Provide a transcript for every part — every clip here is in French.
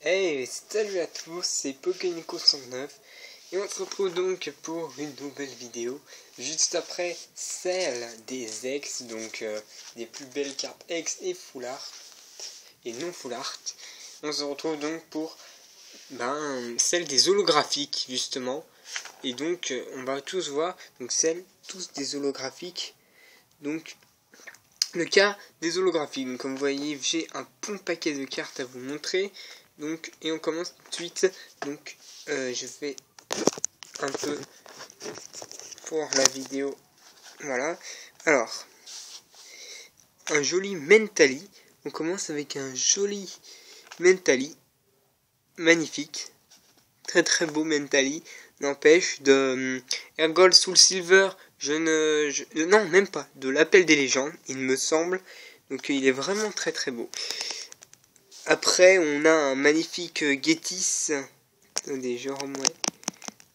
Hey, salut à tous, c'est Pokénico109 et on se retrouve donc pour une nouvelle vidéo juste après celle des ex, donc des plus belles cartes ex et full art et non full art. On se retrouve donc pour celle des holographiques justement, et donc on va tous voir donc celle tous des holographiques. Donc le cas des holographiques, donc comme vous voyez j'ai un bon paquet de cartes à vous montrer. Donc, et on commence tout de suite. Donc, je fais un peu pour la vidéo. Voilà. Alors, un joli Mentali. On commence avec un joli Mentali. Magnifique. Très très beau Mentali. N'empêche, de Ergol Soul Silver, non, même pas. De l'Appel des légendes, il me semble. Donc, il est vraiment très très beau. Après, on a un magnifique Getis. Attendez, je remets.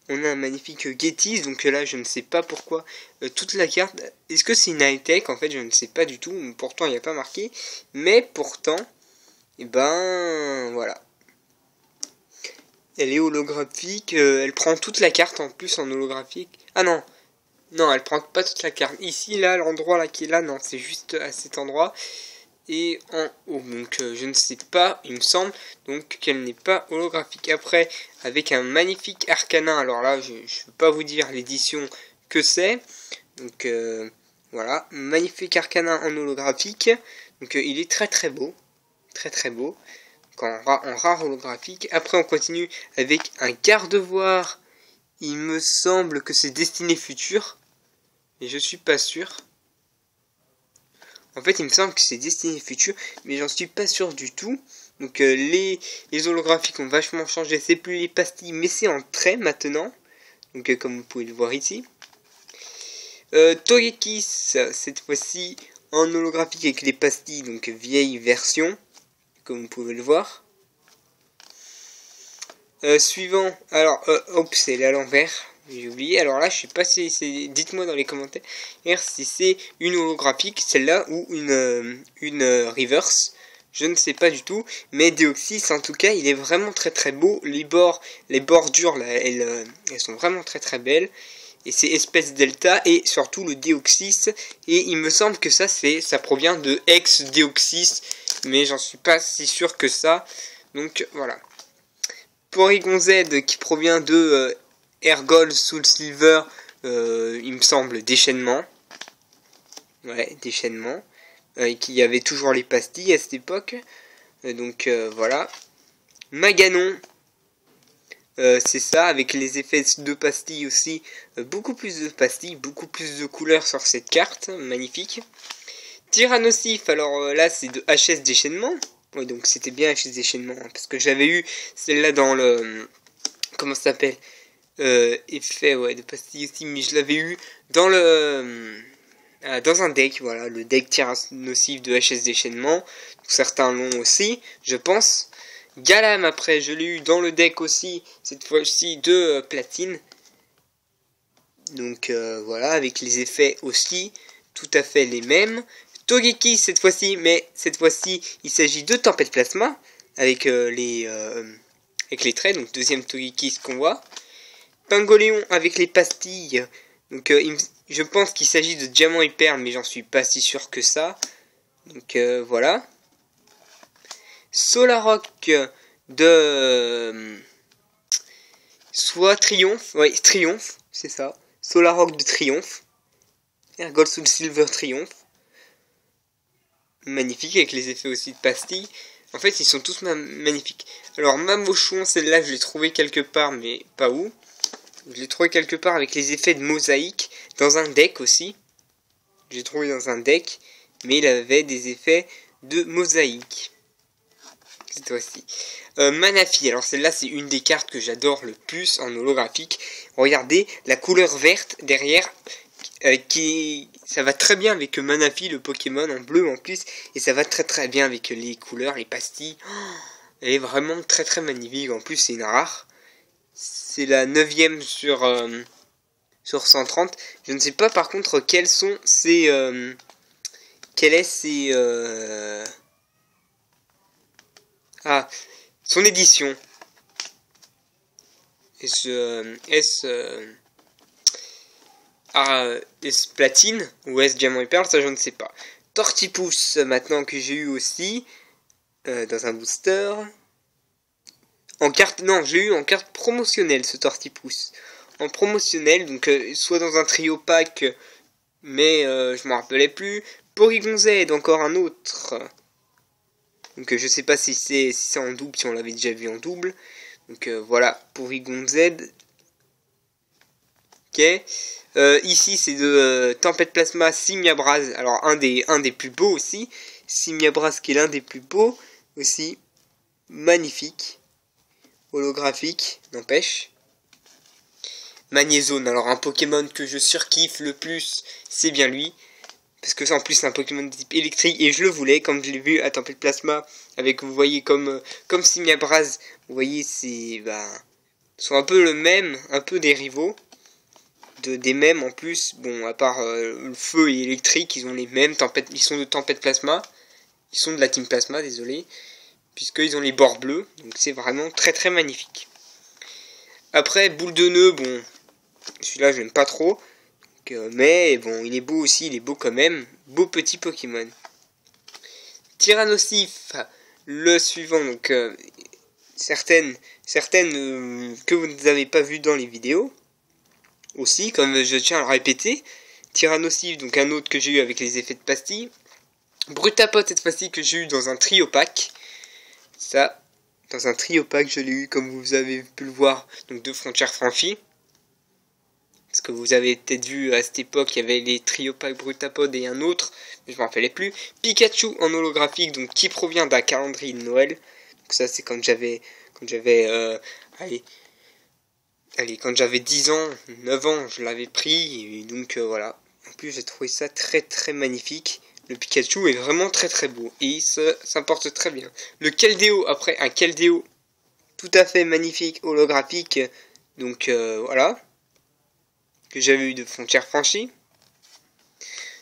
On a un magnifique Getis. Donc là, je ne sais pas pourquoi. Toute la carte. Est-ce que c'est une high-tech? En fait, je ne sais pas du tout. Pourtant, il n'y a pas marqué. Mais pourtant, voilà. Elle est holographique. Elle prend toute la carte en plus en holographique. Ah non. Non, elle prend pas toute la carte. Ici, là, l'endroit là qui est là, non, c'est juste à cet endroit. Et en haut, donc je ne sais pas, il me semble donc qu'elle n'est pas holographique. Après, avec un magnifique Arcanin, alors là je ne peux pas vous dire l'édition que c'est, donc voilà, magnifique Arcanin en holographique, donc il est très très beau, en rare holographique. Après on continue avec un Gardevoir, il me semble que c'est Destinée Future, mais je suis pas sûr. En fait, il me semble que c'est Destinée Future, mais j'en suis pas sûr du tout. Donc les holographiques ont vachement changé. C'est plus les pastilles, mais c'est en trait maintenant. Donc comme vous pouvez le voir ici. Togekiss, cette fois-ci en holographique avec les pastilles, donc vieille version, comme vous pouvez le voir. Suivant, alors, c'est à l'envers. J'ai oublié, alors là je sais pas si c'est, dites-moi dans les commentaires si c'est une holographique celle-là ou une reverse, je ne sais pas du tout, mais Deoxys en tout cas il est vraiment très très beau, les bordures là elles sont vraiment très très belles, et c'est espèce delta et surtout le Deoxys, et il me semble que ça provient de ex Deoxys, mais j'en suis pas si sûr que ça, donc voilà. Porygon Z qui provient de Ergol Soul Silver, il me semble déchaînement. Ouais, déchaînement. Et qui avait toujours les pastilles à cette époque. Donc voilà. Maganon. C'est ça, avec les effets de pastilles aussi. Beaucoup plus de pastilles, beaucoup plus de couleurs sur cette carte. Magnifique. Tyrannosif, alors là c'est de HS déchaînement. Oui, donc c'était bien HS déchaînement. Hein, parce que j'avais eu celle-là dans le... Comment ça s'appelle, effet de pastilles aussi, mais je l'avais eu dans dans un deck, voilà, le deck Tyrannosif de HS déchaînement. Certains l'ont aussi, je pense. Galam, après, je l'ai eu dans le deck aussi, cette fois-ci de platine. Donc voilà, avec les effets aussi, tout à fait les mêmes. Togekiss cette fois-ci, mais cette fois-ci, il s'agit de Tempête Plasma, avec les traits, donc deuxième Togekiss qu'on voit. Pingoléon avec les pastilles, donc je pense qu'il s'agit de Diamant et Perle, mais j'en suis pas si sûr que ça. Donc voilà. Solarock de... soit Triomphe, ouais, Triomphe, c'est ça. Solarock de Triomphe. Ergol Soul Silver Triomphe. Magnifique, avec les effets aussi de pastilles. En fait, ils sont tous magnifiques. Alors, Mamochon, celle-là, je l'ai trouvé quelque part, mais pas où. Je l'ai trouvé quelque part avec les effets de mosaïque, dans un deck aussi. Je l'ai trouvé dans un deck, mais il avait des effets de mosaïque. Cette fois-ci. Manaphy, alors celle-là, c'est une des cartes que j'adore le plus en holographique. Regardez, la couleur verte derrière... ça va très bien avec Manaphy, le Pokémon en bleu en plus, et ça va très très bien avec les couleurs, les pastilles. Elle est vraiment très très magnifique, en plus c'est une rare. C'est la 9ème sur 130. Je ne sais pas par contre quels sont ces... son édition. S platine ou S diamant et perle, ça je ne sais pas. Tortipousse maintenant que j'ai eu aussi dans un booster. En carte, non, j'ai eu en carte promotionnelle ce Tortipousse. En promotionnel, donc soit dans un trio pack, mais je m'en rappelais plus. Porygon Z, encore un autre. Donc je sais pas si c'est en double, si on l'avait déjà vu en double. Donc voilà, Porygon Z. Ok. Ici c'est de Tempête Plasma Simiabras. Alors un des plus beaux aussi. Simiabras qui est l'un des plus beaux aussi. Magnifique. Holographique, n'empêche. Magnézone, alors un Pokémon que je surkiffe le plus, c'est bien lui. Parce que c'est en plus un Pokémon de type électrique et je le voulais, comme je l'ai vu à Tempête Plasma, avec, vous voyez, comme Simiabras, vous voyez, c'est, sont un peu le même, un peu des rivaux, des mêmes en plus, bon, à part le feu et électrique, ils ont les mêmes, ils sont de Tempête Plasma, ils sont de la Team Plasma, désolé, puisqu'ils ont les bords bleus, donc c'est vraiment très très magnifique. Après, Boule de Nœud, bon, celui-là je n'aime pas trop, mais bon, il est beau aussi, il est beau quand même. Beau petit Pokémon. Tyrannosif, le suivant, donc certaines que vous n'avez pas vues dans les vidéos. Aussi, comme je tiens à le répéter. Tyrannosif, donc un autre que j'ai eu avec les effets de pastille. Brutapod cette fois-ci que j'ai eu dans un trio pack. Ça, dans un trio pack, je l'ai eu comme vous avez pu le voir, donc 2 frontières franchies. Parce que vous avez peut-être vu à cette époque, il y avait les trio pack Brutapod et un autre, mais je ne me rappelais plus. Pikachu en holographique, donc qui provient d'un calendrier de Noël. Donc ça c'est quand j'avais quand j'avais 10 ans, 9 ans, je l'avais pris, et donc voilà. En plus j'ai trouvé ça très très magnifique. Le Pikachu est vraiment très très beau, et il s'importe très bien. Le Keldeo, après un Keldeo tout à fait magnifique, holographique, donc voilà. Que j'avais eu de frontières franchies.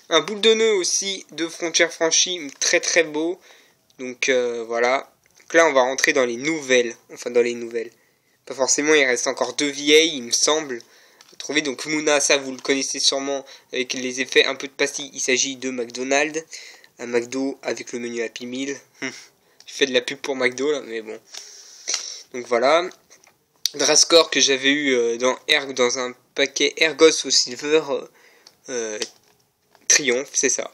Un Boule de Nœud aussi de frontières franchies, très très beau. Donc voilà. Donc là on va rentrer dans les nouvelles. Enfin dans les nouvelles. Pas forcément, il reste encore 2 vieilles, il me semble. Trouver donc Mouna, ça vous le connaissez sûrement avec les effets un peu de pastille. Il s'agit de McDonald's. Un McDo avec le menu Happy Meal. Je fais de la pub pour McDo là, mais bon. Donc voilà. Drascore que j'avais eu dans un paquet Ergos au Silver Triomphe, c'est ça.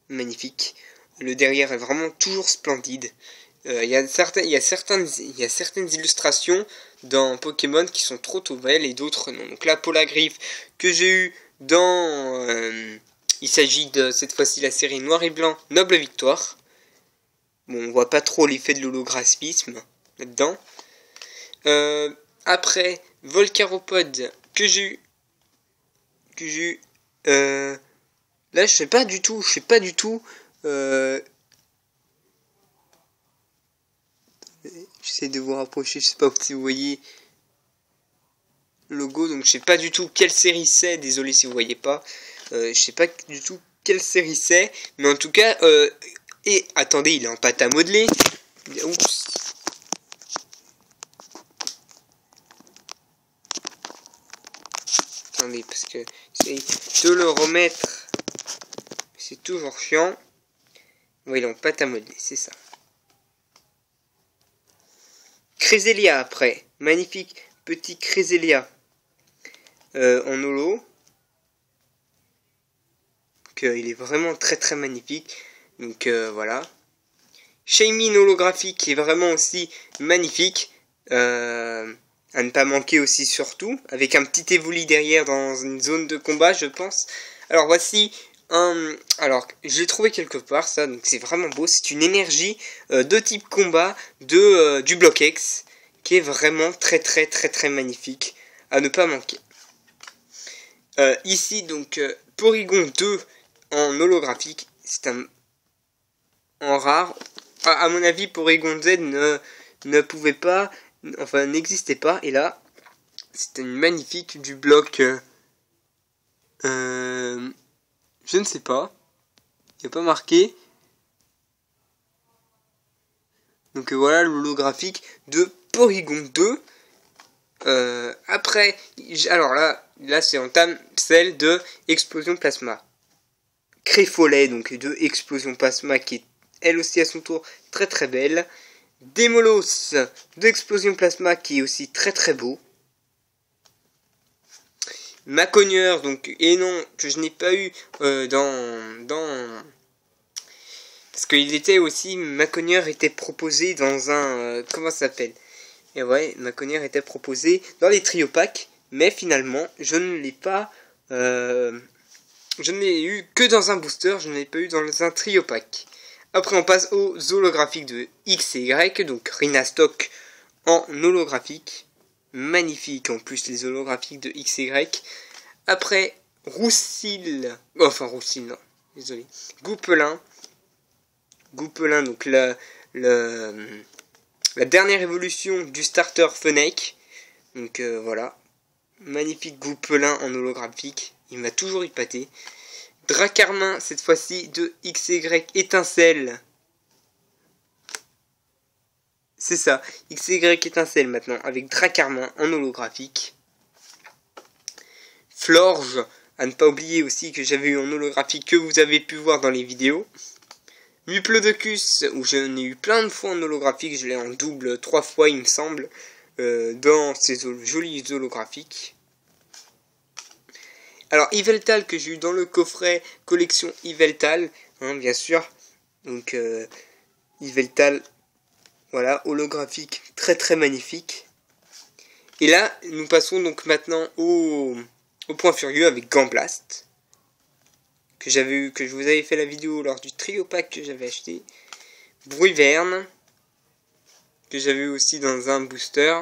Magnifique. Le derrière est vraiment toujours splendide. Il y a certaines illustrations dans Pokémon qui sont trop belles et d'autres non. Donc là, Polagriffe que j'ai eu dans... il s'agit de cette fois-ci la série Noir et Blanc Noble Victoire. Bon, on voit pas trop l'effet de l'holographisme là-dedans. Après, Volcaropod que j'ai eu. Là, je sais pas du tout. J'essaie de vous rapprocher. Je sais pas si vous voyez le logo. Donc, je sais pas du tout quelle série c'est. Désolé si vous voyez pas. Je sais pas du tout quelle série c'est. Mais en tout cas, et attendez, il est en pâte à modeler. Oups. Attendez, parce que j'essaie de le remettre. C'est toujours chiant. Oui, donc pâte à modeler, c'est ça. Cresselia après. Magnifique petit Cresselia en holo. Donc, il est vraiment très très magnifique. Donc voilà. Shaymin holographique qui est vraiment aussi magnifique. À ne pas manquer aussi surtout. Avec un petit évoli derrière dans une zone de combat je pense. Alors voici alors je l'ai trouvé quelque part ça. Donc c'est vraiment beau. C'est une énergie de type combat du bloc X. Qui est vraiment très très très très magnifique. À ne pas manquer. Ici donc Porygon 2 en holographique. C'est un en rare. À mon avis Porygon Z ne pouvait pas. Enfin, n'existait pas. Et là, c'était une magnifique du bloc. Je ne sais pas. Il n'y a pas marqué. Donc voilà l'holographique de Porygon 2. Après, alors là c'est entame celle de Explosion Plasma. Créfolet, donc de Explosion Plasma, qui est elle aussi à son tour très très belle. Démolos de Explosion Plasma, qui est aussi très très beau. Macogneur, donc, et non, que je n'ai pas eu parce qu'il était aussi, Macogneur était proposé dans un, comment ça s'appelle? Et ouais, Macogneur était proposé dans les trio packs, mais finalement, je ne l'ai pas, je ne l'ai eu que dans un booster, je ne l'ai pas eu dans un trio pack. Après, on passe aux holographiques de X et Y, donc Rhinastock en holographique. Magnifique en plus les holographiques de X et Y. Après, Roussil, non, désolé. Goupelin, donc la dernière évolution du starter Fenech. Donc voilà, magnifique Goupelin en holographique, il m'a toujours épaté. Dracarmin, cette fois-ci de XY Étincelle. C'est ça, XY Étincelle maintenant, avec Dracarmin en holographique. Florge, à ne pas oublier aussi que j'avais eu en holographique, que vous avez pu voir dans les vidéos. Muplodocus, où je n'ai eu plein de fois en holographique, je l'ai en double 3 fois il me semble, dans ces jolis holographiques. Alors Yveltal que j'ai eu dans le coffret collection Yveltal, hein, bien sûr. Donc Yveltal, voilà, holographique, très très magnifique. Et là, nous passons donc maintenant au point furieux avec Gamblaste, que je vous avais fait la vidéo lors du trio pack que j'avais acheté. Bruiverne, que j'avais eu aussi dans un booster,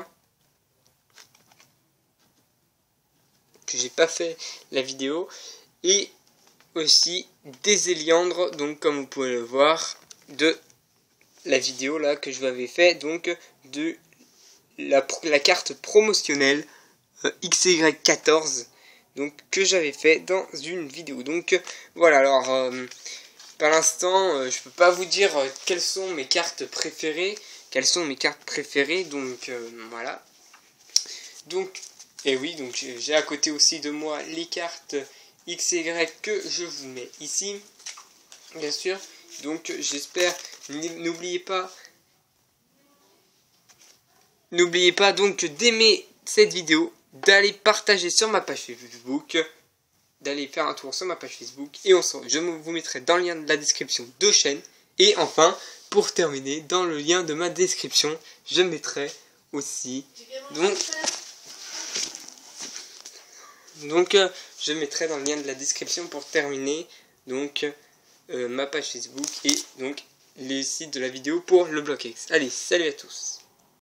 que j'ai pas fait la vidéo, et aussi des Héliandres, donc comme vous pouvez le voir de la vidéo là que je vous avais fait, donc de la carte promotionnelle XY14, donc que j'avais fait dans une vidéo. Donc voilà, alors par l'instant je peux pas vous dire quelles sont mes cartes préférées, donc voilà. Donc et oui, donc j'ai à côté aussi de moi les cartes XY que je vous mets ici, bien sûr. Donc j'espère, n'oubliez pas donc d'aimer cette vidéo, d'aller partager sur ma page Facebook, d'aller faire un tour sur ma page Facebook, et je vous mettrai dans le lien de la description de chaîne. Et enfin, pour terminer, dans le lien de ma description, je mettrai aussi donc je mettrai dans le lien de la description pour terminer donc ma page Facebook et donc les sites de la vidéo pour le Block X. Allez, salut à tous.